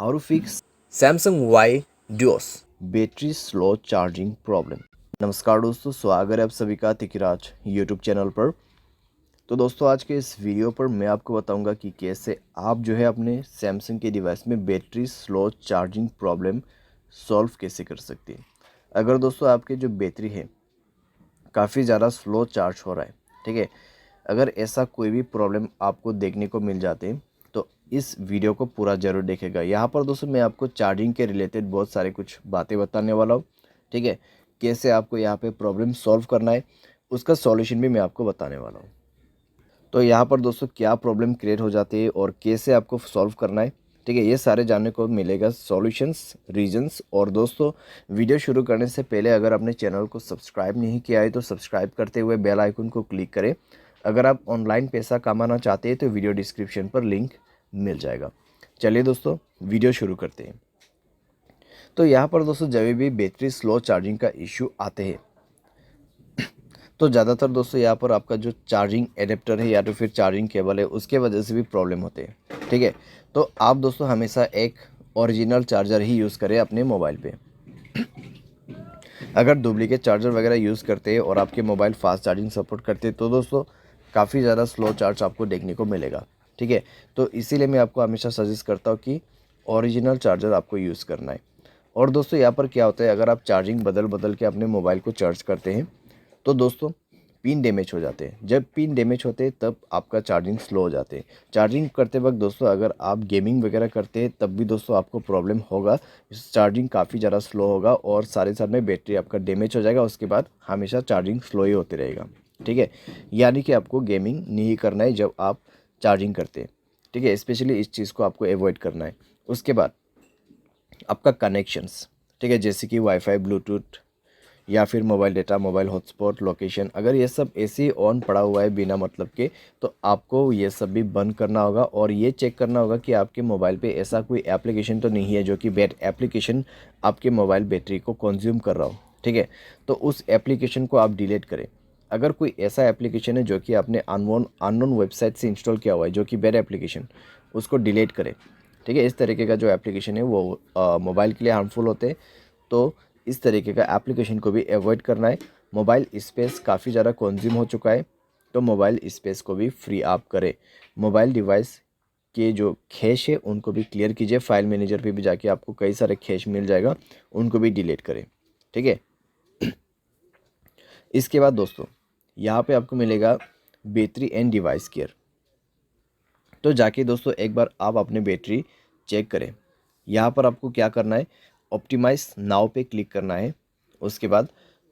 How to fix Samsung Y Duos battery slow charging problem. नमस्कार दोस्तों, स्वागत है आप सभी का टिकीराज यूट्यूब चैनल पर। तो दोस्तों आज के इस वीडियो पर मैं आपको बताऊंगा कि कैसे आप जो है अपने सैमसंग के डिवाइस में battery slow charging problem solve कैसे कर सकते हैं। अगर दोस्तों आपके जो बैटरी है काफ़ी ज़्यादा स्लो चार्ज हो रहा है, ठीक है, अगर ऐसा कोई भी प्रॉब्लम आपको देखने को मिल जाते हैं तो इस वीडियो को पूरा ज़रूर देखेगा। यहाँ पर दोस्तों मैं आपको चार्जिंग के रिलेटेड बहुत सारे कुछ बातें बताने वाला हूँ, ठीक है, कैसे आपको यहाँ पे प्रॉब्लम सॉल्व करना है उसका सॉल्यूशन भी मैं आपको बताने वाला हूँ। तो यहाँ पर दोस्तों क्या प्रॉब्लम क्रिएट हो जाती है और कैसे आपको सॉल्व करना है, ठीक है, ये सारे जानने को मिलेगा, सॉल्यूशंस, रीजंस। और दोस्तों वीडियो शुरू करने से पहले अगर आपने चैनल को सब्सक्राइब नहीं किया है तो सब्सक्राइब करते हुए बेल आइकन को क्लिक करें। अगर आप ऑनलाइन पैसा कमाना चाहते हैं तो वीडियो डिस्क्रिप्शन पर लिंक मिल जाएगा। चलिए दोस्तों वीडियो शुरू करते हैं। तो यहाँ पर दोस्तों जब भी बैटरी स्लो चार्जिंग का इशू आते हैं तो ज़्यादातर दोस्तों यहाँ पर आपका जो चार्जिंग एडेप्टर है या तो फिर चार्जिंग केबल है उसके वजह से भी प्रॉब्लम होते हैं, ठीक है। तो आप दोस्तों हमेशा एक ओरिजिनल चार्जर ही यूज़ करें अपने मोबाइल पे। अगर डुप्लीकेट चार्जर वगैरह यूज़ करते हैं और आपके मोबाइल फास्ट चार्जिंग सपोर्ट करते हैं तो दोस्तों काफ़ी ज़्यादा स्लो चार्ज आपको देखने को मिलेगा, ठीक है। तो इसीलिए मैं आपको हमेशा सजेस्ट करता हूँ कि ओरिजिनल चार्जर आपको यूज़ करना है। और दोस्तों यहाँ पर क्या होता है, अगर आप चार्जिंग बदल बदल के अपने मोबाइल को चार्ज करते हैं तो दोस्तों पिन डैमेज हो जाते हैं। जब पिन डैमेज होते हैं तब आपका चार्जिंग स्लो हो जाते हैं। चार्जिंग करते वक्त दोस्तों अगर आप गेमिंग वगैरह करते हैं तब भी दोस्तों आपको प्रॉब्लम होगा, चार्जिंग काफ़ी ज़्यादा स्लो होगा और सारे साथ में बैटरी आपका डैमेज हो जाएगा। उसके बाद हमेशा चार्जिंग स्लो ही होती रहेगा, ठीक है। यानी कि आपको गेमिंग नहीं करना है जब आप चार्जिंग करते हैं, ठीक है, स्पेशली इस चीज़ को आपको अवॉइड करना है। उसके बाद आपका कनेक्शंस, ठीक है, जैसे कि वाईफाई, ब्लूटूथ या फिर mobile data, mobile hotspot, location, अगर ये सब ऐसे ही ऑन पड़ा हुआ है बिना मतलब के तो आपको ये सब भी बंद करना होगा और ये चेक करना होगा कि आपके मोबाइल पे ऐसा कोई एप्लीकेशन तो नहीं है जो कि बैड एप्लीकेशन आपके मोबाइल बैटरी को कंज्यूम कर रहा हो, ठीक है। तो उस एप्लीकेशन को आप डिलीट करें। अगर कोई ऐसा एप्लीकेशन है जो कि आपने अननोन वेबसाइट से इंस्टॉल किया हुआ है जो कि बैड एप्लीकेशन, उसको डिलीट करें, ठीक है। इस तरीके का जो एप्लीकेशन है वो मोबाइल के लिए हार्मफुल होते हैं, तो इस तरीके का एप्लीकेशन को भी अवॉइड करना है। मोबाइल स्पेस काफ़ी ज़्यादा कंज्यूम हो चुका है तो मोबाइल स्पेस को भी फ्री आप करें। मोबाइल डिवाइस के जो कैश है उनको भी क्लियर कीजिए। फाइल मैनेजर पे भी जाके आपको कई सारे कैश मिल जाएगा, उनको भी डिलीट करें, ठीक है। इसके बाद दोस्तों यहाँ पे आपको मिलेगा बैटरी एंड डिवाइस केयर। तो जाके दोस्तों एक बार आप अपने बैटरी चेक करें। यहाँ पर आपको क्या करना है, ऑप्टिमाइज नाउ पे क्लिक करना है। उसके बाद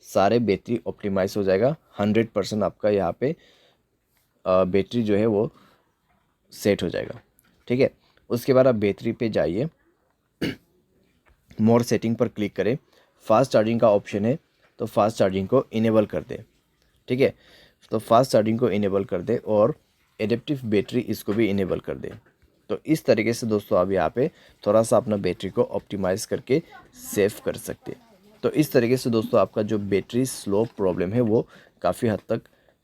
सारे बैटरी ऑप्टिमाइज हो जाएगा, 100% आपका यहाँ पे बैटरी जो है वो सेट हो जाएगा, ठीक है। उसके बाद आप बैटरी पे जाइए, मोर सेटिंग पर क्लिक करें, फास्ट चार्जिंग का ऑप्शन है तो फास्ट चार्जिंग को इनेबल कर दें, ठीक है। तो फास्ट चार्जिंग को इनेबल कर दें और एडेप्टिव बैटरी इसको भी इनेबल कर दें। तो इस तरीके से दोस्तों आप यहाँ पे थोड़ा सा अपना बैटरी को ऑप्टिमाइज़ करके सेव कर सकते हैं। तो इस तरीके से दोस्तों आपका जो बैटरी स्लो प्रॉब्लम है वो काफ़ी हद तक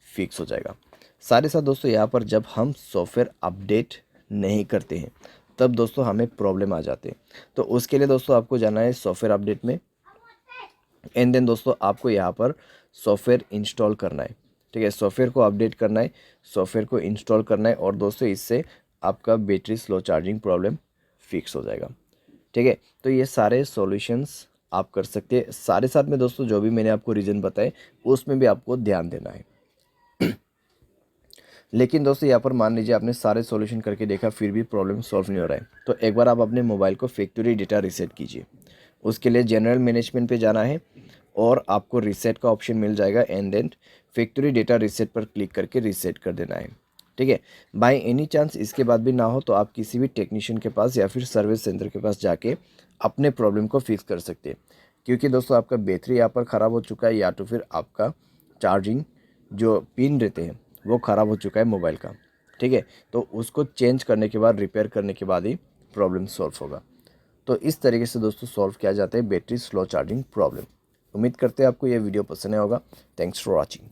फिक्स हो जाएगा। साथ ही साथ दोस्तों यहाँ पर जब हम सॉफ्टवेयर अपडेट नहीं करते हैं तब दोस्तों हमें प्रॉब्लम आ जाते हैं। तो उसके लिए दोस्तों आपको जाना है सॉफ्टवेयर अपडेट में एंड देन दोस्तों आपको यहाँ पर सॉफ्टवेयर इंस्टॉल करना है, ठीक है। सॉफ्टवेयर को अपडेट करना है, सॉफ्टवेयर को इंस्टॉल करना है और दोस्तों इससे आपका battery slow charging problem fix हो जाएगा, ठीक है। तो ये सारे सॉल्यूशंस आप कर सकते हैं। सारे साथ में दोस्तों जो भी मैंने आपको रीज़न बताए उसमें भी आपको ध्यान देना है। लेकिन दोस्तों यहाँ पर मान लीजिए आपने सारे सॉल्यूशन करके देखा फिर भी प्रॉब्लम सॉल्व नहीं हो रहा है तो एक बार आप अपने मोबाइल को फैक्ट्री डेटा रीसेट कीजिए। उसके लिए जनरल मैनेजमेंट पे जाना है और आपको रीसेट का ऑप्शन मिल जाएगा and then factory data reset पर क्लिक करके रीसेट कर देना है, ठीक है। बाय एनी चांस इसके बाद भी ना हो तो आप किसी भी टेक्नीशियन के पास या फिर सर्विस सेंटर के पास जाके अपने प्रॉब्लम को फिक्स कर सकते हैं। क्योंकि दोस्तों आपका बैटरी यहाँ पर ख़राब हो चुका है या तो फिर आपका चार्जिंग जो पिन रहते हैं वो ख़राब हो चुका है मोबाइल का, ठीक है। तो उसको चेंज करने के बाद, रिपेयर करने के बाद ही प्रॉब्लम सॉल्व होगा। तो इस तरीके से दोस्तों सॉल्व किया जाता है बैटरी स्लो चार्जिंग प्रॉब्लम। उम्मीद करते हैं आपको यह वीडियो पसंद आया होगा। Thanks for watching.